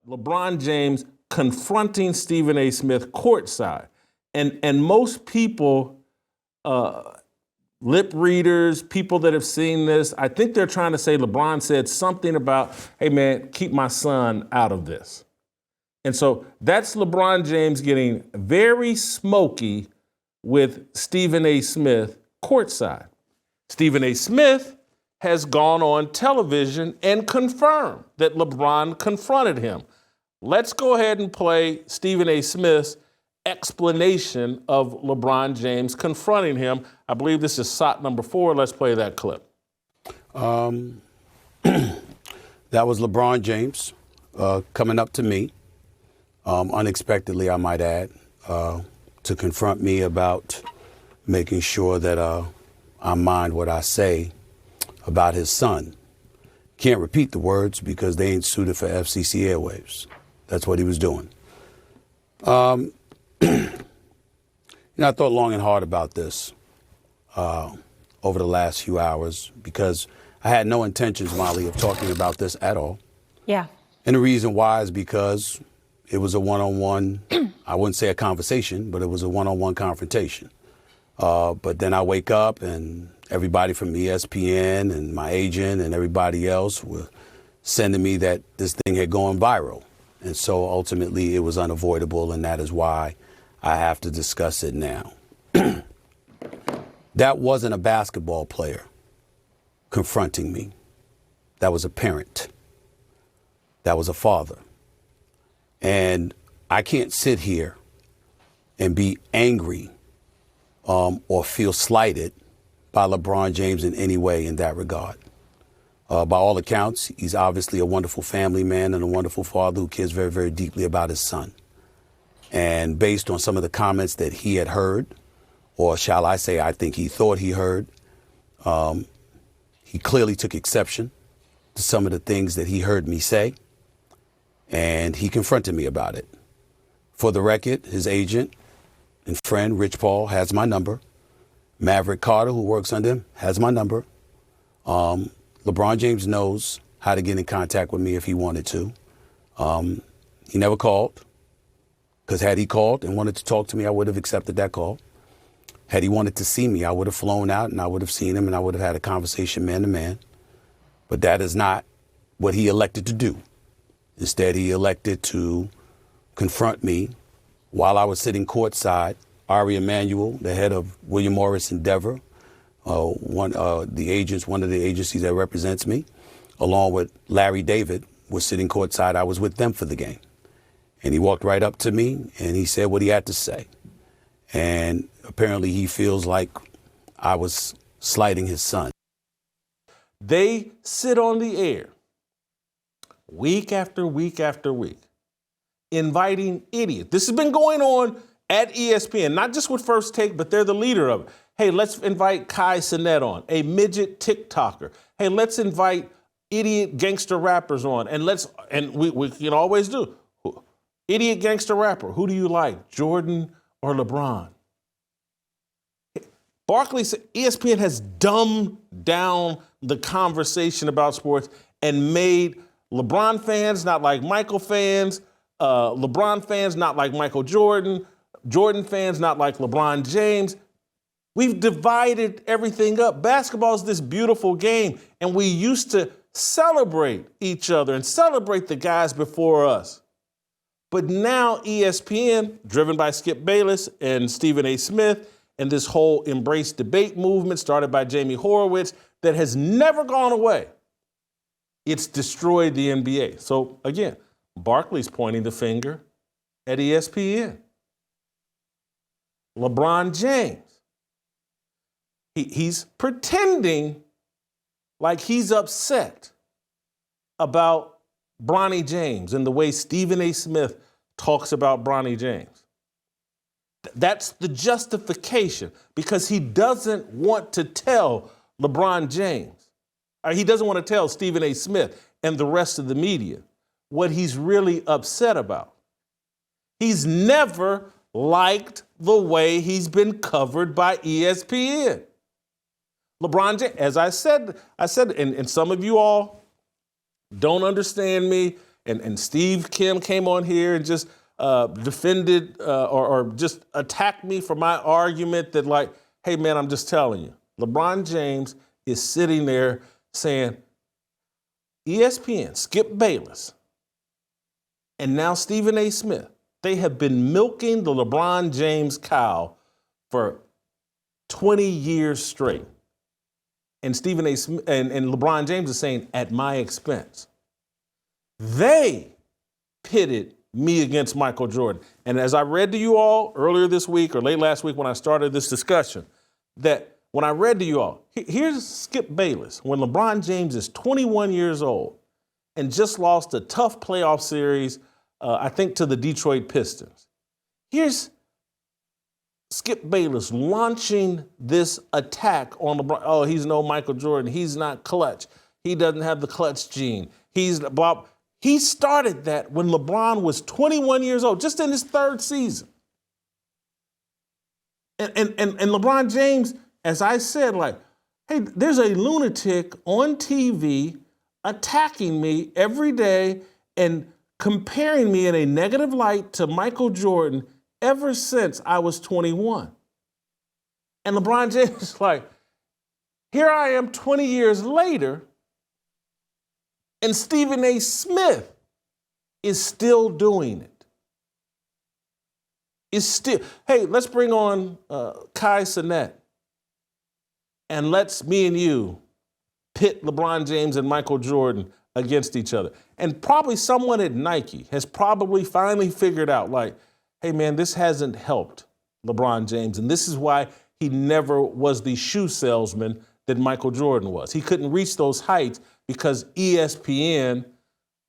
LeBron James confronting Stephen A. Smith courtside. And most people, lip readers, people that have seen this, I think they're trying to say LeBron said something about, hey man, keep my son out of this. And so that's LeBron James getting very smoky with Stephen A. Smith courtside. Stephen A. Smith has gone on television and confirmed that LeBron confronted him. Let's go ahead and play Stephen A. Smith's explanation of LeBron James confronting him. I believe this is SOT number 4. Let's play that clip. That was LeBron James coming up to me, unexpectedly, I might add, to confront me about making sure that I mind what I say about his son. Can't repeat the words because they ain't suited for FCC airwaves. That's what he was doing. I thought long and hard about this over the last few hours because I had no intentions, Molly, of talking about this at all. Yeah. And the reason why is because it was a one-on-one, I wouldn't say a conversation, but it was a one-on-one confrontation. But then I wake up and everybody from ESPN and my agent and everybody else were sending me that this thing had gone viral. And so ultimately it was unavoidable, and that is why I have to discuss it now. That wasn't a basketball player confronting me. That was a parent. That was a father. And I can't sit here and be angry or feel slighted by LeBron James in any way in that regard. By all accounts, he's obviously a wonderful family man and a wonderful father who cares very, very deeply about his son. And based on some of the comments that he had heard, or shall I say, I think he thought he heard, he clearly took exception to some of the things that he heard me say, and he confronted me about it. For the record, his agent and friend, Rich Paul, has my number. Maverick Carter, who works under him, has my number. LeBron James knows how to get in contact with me if he wanted to. He never called, because had he called and wanted to talk to me, I would have accepted that call. Had he wanted to see me, I would have flown out and I would have seen him and I would have had a conversation man to man. But that is not what he elected to do. Instead, he elected to confront me while I was sitting courtside. Ari Emanuel, the head of William Morris Endeavor, one of the agencies that represents me, along with Larry David, was sitting courtside. I was with them for the game. And he walked right up to me and he said what he had to say. And apparently he feels like I was slighting his son. They sit on the air week after week after week, inviting idiots. This has been going on at ESPN, not just with First Take, but they're the leader of it. Hey, let's invite Kai Cenat on, a midget TikToker. Hey, let's invite idiot gangster rappers on. And we can always do. Idiot gangster rapper, who do you like, Jordan or LeBron? Barkley said ESPN has dumbed down the conversation about sports and made LeBron fans not like Michael fans, LeBron fans not like Michael Jordan, Jordan fans not like LeBron James. We've divided everything up. Basketball is this beautiful game, and we used to celebrate each other and celebrate the guys before us. But now ESPN, driven by Skip Bayless and Stephen A. Smith, and this whole embrace debate movement started by Jamie Horowitz that has never gone away, it's destroyed the NBA. So again, Barkley's pointing the finger at ESPN. LeBron James, he's pretending like he's upset about Bronny James and the way Stephen A. Smith talks about Bronny James. That's the justification, because he doesn't want to tell LeBron James, or he doesn't want to tell Stephen A. Smith and the rest of the media what he's really upset about. He's never liked the way he's been covered by ESPN. LeBron James, as I said, and some of you all don't understand me, and Steve Kim came on here and just defended or just attacked me for my argument that, like, hey, man, I'm just telling you, LeBron James is sitting there saying, ESPN, Skip Bayless, and now Stephen A. Smith, they have been milking the LeBron James cow for 20 years straight. And Stephen A. Smith and LeBron James is saying, at my expense. They pitted me against Michael Jordan. And as I read to you all earlier this week or late last week when I started this discussion, that when I read to you all, here's Skip Bayless, when LeBron James is 21 years old and just lost a tough playoff series, I think to the Detroit Pistons. Here's Skip Bayless launching this attack on LeBron. Oh, he's no Michael Jordan. He's not clutch. He doesn't have the clutch gene. He's blah. He started that when LeBron was 21 years old, just in his third season. And LeBron James, as I said, like, hey, there's a lunatic on TV attacking me every day and comparing me in a negative light to Michael Jordan ever since I was 21. And LeBron James is like, here I am 20 years later, and Stephen A. Smith is still doing it. Hey, let's bring on Kai Cenat, and let's, me and you, pit LeBron James and Michael Jordan against each other. And probably someone at Nike has probably finally figured out, like, hey, man, this hasn't helped LeBron James. And this is why he never was the shoe salesman that Michael Jordan was. He couldn't reach those heights because ESPN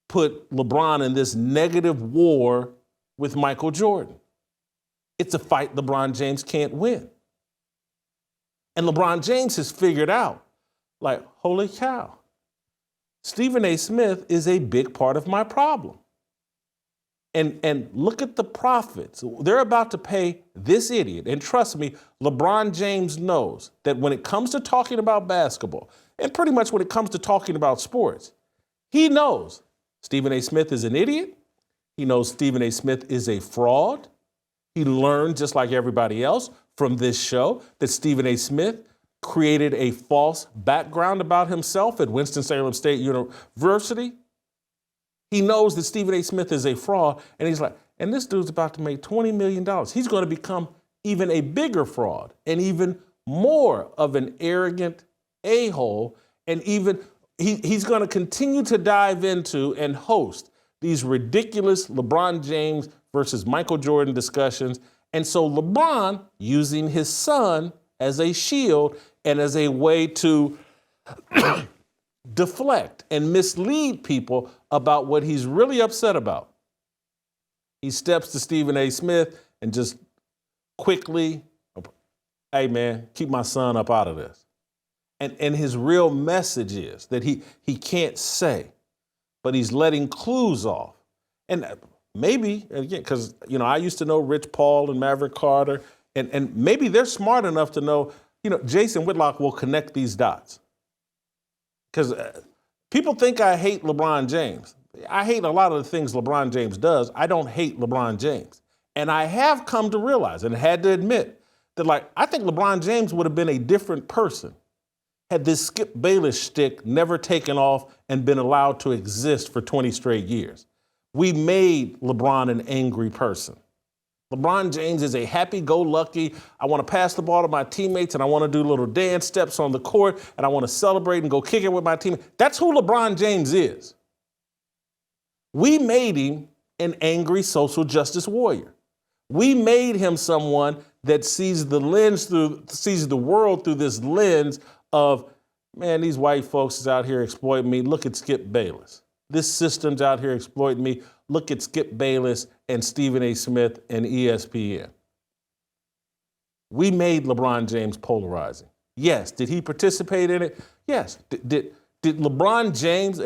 put LeBron in this negative war with Michael Jordan. It's a fight LeBron James can't win. And LeBron James has figured out, like, holy cow, Stephen A. Smith is a big part of my problem. And look at the profits. They're about to pay this idiot. And trust me, LeBron James knows that when it comes to talking about basketball, and pretty much when it comes to talking about sports, he knows Stephen A. Smith is an idiot. He knows Stephen A. Smith is a fraud. He learned, just like everybody else, from this show that Stephen A. Smith created a false background about himself at Winston-Salem State University. He knows that Stephen A. Smith is a fraud, and he's like, and this dude's about to make $20 million. He's going to become even a bigger fraud and even more of an arrogant a-hole, and even he's going to continue to dive into and host these ridiculous LeBron James versus Michael Jordan discussions. And so LeBron, using his son as a shield and as a way to deflect and mislead people about what he's really upset about, he steps to Stephen A. Smith and just quickly, hey, man, keep my son up out of this. And his real message is that he can't say, but he's letting clues off. And maybe, again, because, I used to know Rich Paul and Maverick Carter, and maybe they're smart enough to know, Jason Whitlock will connect these dots. Because people think I hate LeBron James. I hate a lot of the things LeBron James does. I don't hate LeBron James. And I have come to realize and had to admit that, like, I think LeBron James would have been a different person had this Skip Bayless shtick never taken off and been allowed to exist for 20 straight years. We made LeBron an angry person. LeBron James is a happy-go-lucky, I want to pass the ball to my teammates and I want to do little dance steps on the court and I want to celebrate and go kick it with my teammates. That's who LeBron James is. We made him an angry social justice warrior. We made him someone that sees the world through this lens of, man, these white folks is out here exploiting me. Look at Skip Bayless. This system's out here exploiting me. Look at Skip Bayless and Stephen A. Smith and ESPN. We made LeBron James polarizing. Yes. Did he participate in it? Yes. Did LeBron James,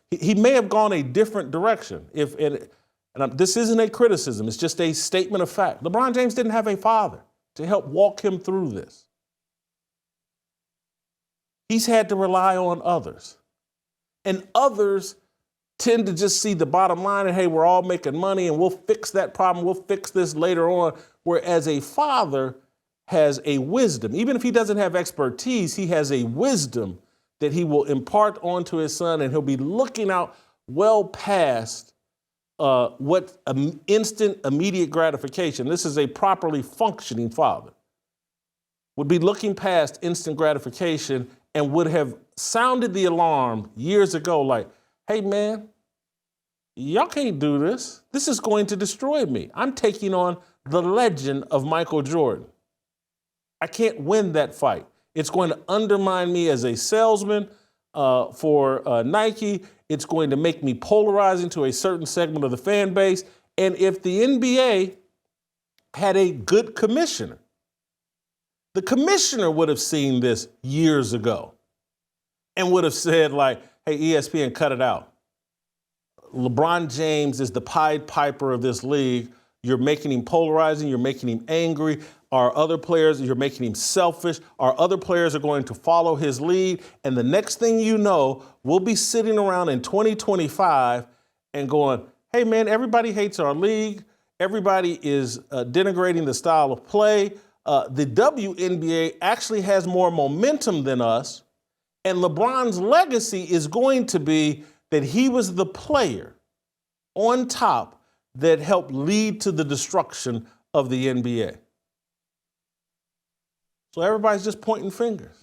he may have gone a different direction. This isn't a criticism. It's just a statement of fact. LeBron James didn't have a father to help walk him through this. He's had to rely on others. And others tend to just see the bottom line and, hey, we're all making money and we'll fix that problem, we'll fix this later on. Whereas a father has a wisdom. Even if he doesn't have expertise, he has a wisdom that he will impart onto his son, and he'll be looking out well past what instant, immediate gratification. This is a properly functioning father. Would be looking past instant gratification and would have sounded the alarm years ago like, hey man, y'all can't do this. This is going to destroy me. I'm taking on the legend of Michael Jordan. I can't win that fight. It's going to undermine me as a salesman for Nike. It's going to make me polarizing to a certain segment of the fan base. And if the NBA had a good commissioner, the commissioner would have seen this years ago and would have said like, hey, ESPN, cut it out. LeBron James is the Pied Piper of this league. You're making him polarizing. You're making him angry. Our other players, you're making him selfish. Our other players are going to follow his lead. And the next thing you know, we'll be sitting around in 2025 and going, hey man, everybody hates our league. Everybody is denigrating the style of play. The WNBA actually has more momentum than us. And LeBron's legacy is going to be that he was the player on top that helped lead to the destruction of the NBA. So everybody's just pointing fingers.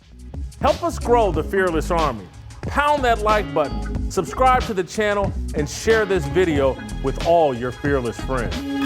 Help us grow the Fearless Army. Pound that like button, subscribe to the channel, and share this video with all your fearless friends.